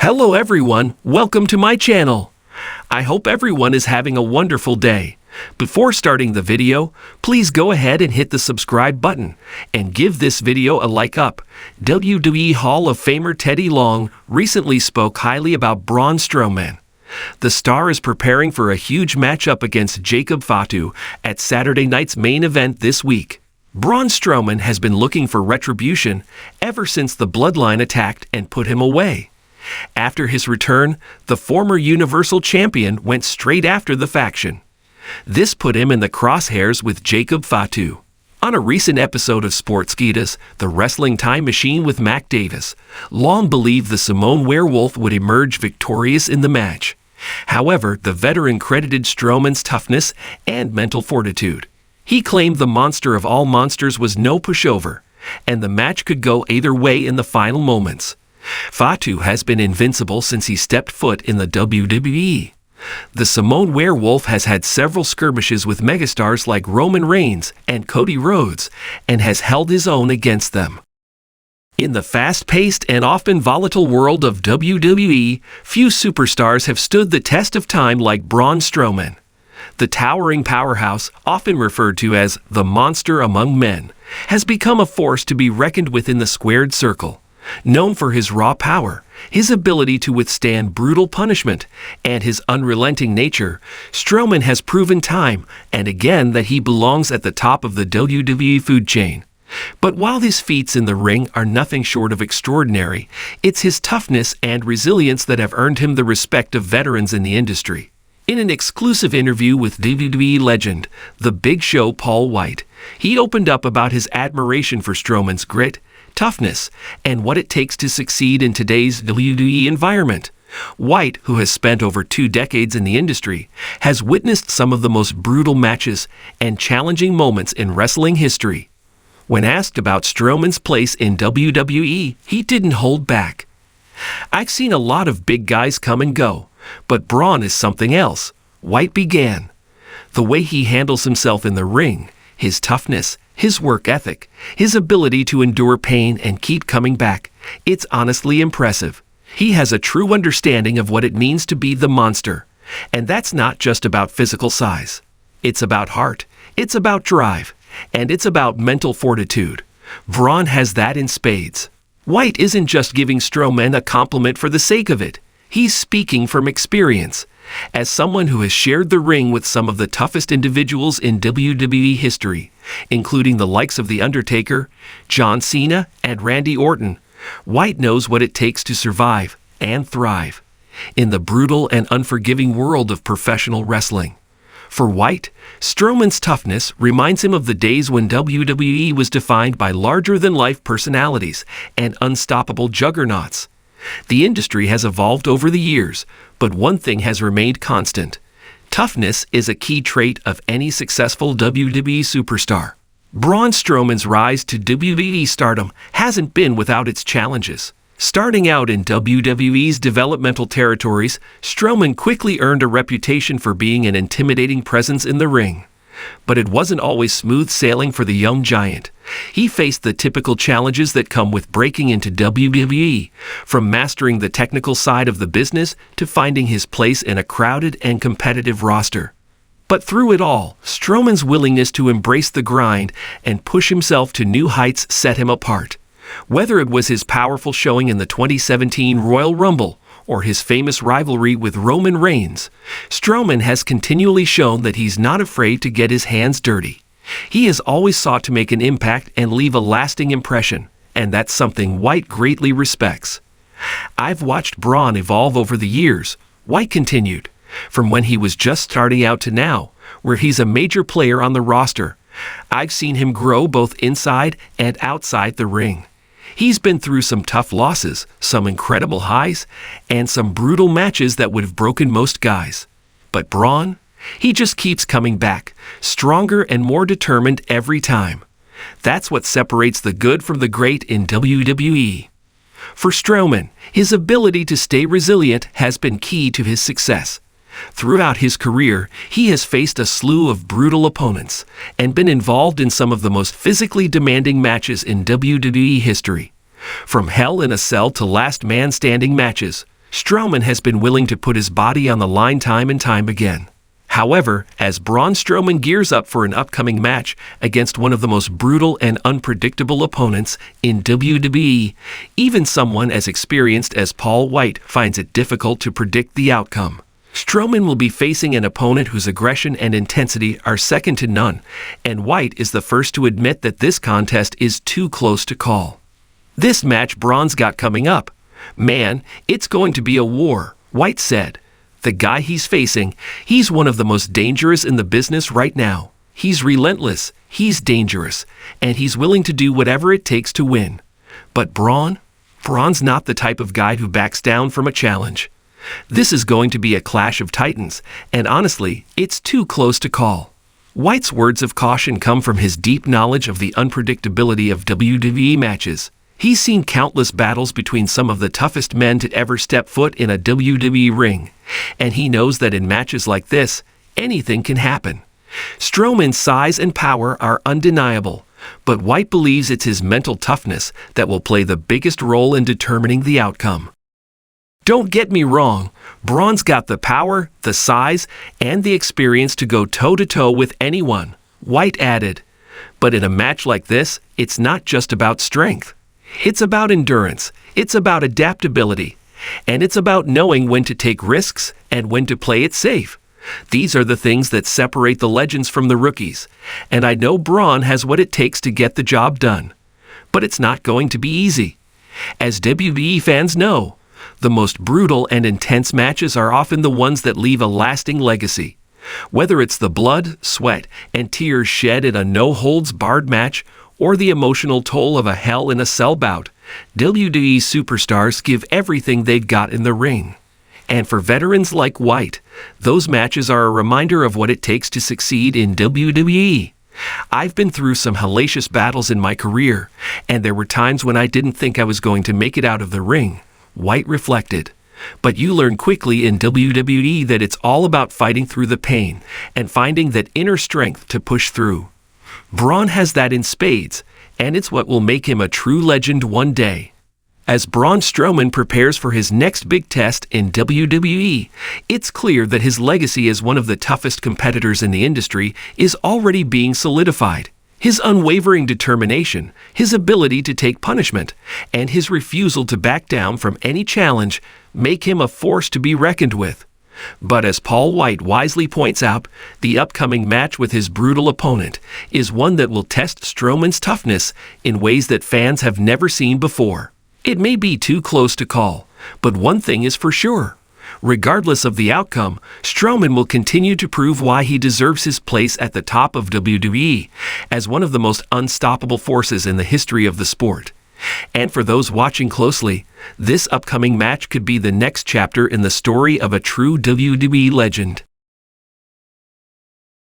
Hello everyone, welcome to my channel. I hope everyone is having a wonderful day. Before starting the video, please go ahead and hit the subscribe button and give this video a like up. WWE Hall of Famer Teddy Long recently spoke highly about Braun Strowman. The star is preparing for a huge matchup against Jacob Fatu at Saturday night's main event this week. Braun Strowman has been looking for retribution ever since the Bloodline attacked and put him away. After his return, the former Universal Champion went straight after the faction. This put him in the crosshairs with Jacob Fatu. On a recent episode of Sportskeeda's The Wrestling Time Machine with Mac Davis, Long believed the Samoan Werewolf would emerge victorious in the match. However, the veteran credited Strowman's toughness and mental fortitude. He claimed the monster of all monsters was no pushover, and the match could go either way in the final moments. Fatu has been invincible since he stepped foot in the WWE. The Samoan Werewolf has had several skirmishes with megastars like Roman Reigns and Cody Rhodes, and has held his own against them. In the fast-paced and often volatile world of WWE, few superstars have stood the test of time like Braun Strowman. The towering powerhouse, often referred to as the monster among men, has become a force to be reckoned with in the squared circle. Known for his raw power, his ability to withstand brutal punishment, and his unrelenting nature, Strowman has proven time and again that he belongs at the top of the WWE food chain. But while his feats in the ring are nothing short of extraordinary, it's his toughness and resilience that have earned him the respect of veterans in the industry. In an exclusive interview with WWE legend, The Big Show Paul White, he opened up about his admiration for Strowman's grit, toughness, and what it takes to succeed in today's WWE environment. White, who has spent over 2 decades in the industry, has witnessed some of the most brutal matches and challenging moments in wrestling history. When asked about Strowman's place in WWE, he didn't hold back. "I've seen a lot of big guys come and go, but Braun is something else," White began. "The way he handles himself in the ring, his toughness, his work ethic, his ability to endure pain and keep coming back, it's honestly impressive. He has a true understanding of what it means to be the monster. And that's not just about physical size. It's about heart, it's about drive, and it's about mental fortitude. Braun has that in spades." White isn't just giving Strowman a compliment for the sake of it. He's speaking from experience. As someone who has shared the ring with some of the toughest individuals in WWE history, including the likes of The Undertaker, John Cena, and Randy Orton, White knows what it takes to survive and thrive in the brutal and unforgiving world of professional wrestling. For White, Strowman's toughness reminds him of the days when WWE was defined by larger-than-life personalities and unstoppable juggernauts. The industry has evolved over the years, but one thing has remained constant. Toughness is a key trait of any successful WWE superstar. Braun Strowman's rise to WWE stardom hasn't been without its challenges. Starting out in WWE's developmental territories, Strowman quickly earned a reputation for being an intimidating presence in the ring. But it wasn't always smooth sailing for the young giant. He faced the typical challenges that come with breaking into WWE, from mastering the technical side of the business to finding his place in a crowded and competitive roster. But through it all, Strowman's willingness to embrace the grind and push himself to new heights set him apart. Whether it was his powerful showing in the 2017 Royal Rumble or his famous rivalry with Roman Reigns, Strowman has continually shown that he's not afraid to get his hands dirty. He has always sought to make an impact and leave a lasting impression, and that's something White greatly respects. "I've watched Braun evolve over the years," White continued, "from when he was just starting out to now, where he's a major player on the roster. I've seen him grow both inside and outside the ring. He's been through some tough losses, some incredible highs, and some brutal matches that would have broken most guys. But Braun, he just keeps coming back, stronger and more determined every time. That's what separates the good from the great in WWE." For Strowman, his ability to stay resilient has been key to his success. Throughout his career, he has faced a slew of brutal opponents and been involved in some of the most physically demanding matches in WWE history. From Hell in a Cell to Last Man Standing matches, Strowman has been willing to put his body on the line time and time again. However, as Braun Strowman gears up for an upcoming match against one of the most brutal and unpredictable opponents in WWE, even someone as experienced as Paul White finds it difficult to predict the outcome. Strowman will be facing an opponent whose aggression and intensity are second to none, and White is the first to admit that this contest is too close to call. This match Braun's got coming up, man, it's going to be a war, White said. The guy he's facing, he's one of the most dangerous in the business right now. He's relentless, he's dangerous, and he's willing to do whatever it takes to win. But Braun's not the type of guy who backs down from a challenge. This is going to be a clash of titans, and honestly, it's too close to call. White's words of caution come from his deep knowledge of the unpredictability of WWE matches. He's seen countless battles between some of the toughest men to ever step foot in a WWE ring, and he knows that in matches like this, anything can happen. Strowman's size and power are undeniable, but White believes it's his mental toughness that will play the biggest role in determining the outcome. Don't get me wrong, Braun's got the power, the size, and the experience to go toe-to-toe with anyone, White added. But in a match like this, it's not just about strength. It's about endurance, it's about adaptability, and it's about knowing when to take risks and when to play it safe. These are the things that separate the legends from the rookies, and I know Braun has what it takes to get the job done. But it's not going to be easy. As WWE fans know, the most brutal and intense matches are often the ones that leave a lasting legacy. Whether it's the blood, sweat, and tears shed in a no-holds-barred match, or the emotional toll of a Hell in a Cell bout, WWE superstars give everything they've got in the ring. And for veterans like White, those matches are a reminder of what it takes to succeed in WWE. I've been through some hellacious battles in my career, and there were times when I didn't think I was going to make it out of the ring, White reflected. But you learn quickly in WWE that it's all about fighting through the pain and finding that inner strength to push through. Braun has that in spades, and it's what will make him a true legend one day. As Braun Strowman prepares for his next big test in WWE, it's clear that his legacy as one of the toughest competitors in the industry is already being solidified. His unwavering determination, his ability to take punishment, and his refusal to back down from any challenge make him a force to be reckoned with. But as Paul White wisely points out, the upcoming match with his brutal opponent is one that will test Strowman's toughness in ways that fans have never seen before. It may be too close to call, but one thing is for sure. Regardless of the outcome, Strowman will continue to prove why he deserves his place at the top of WWE as one of the most unstoppable forces in the history of the sport. And for those watching closely, this upcoming match could be the next chapter in the story of a true WWE legend.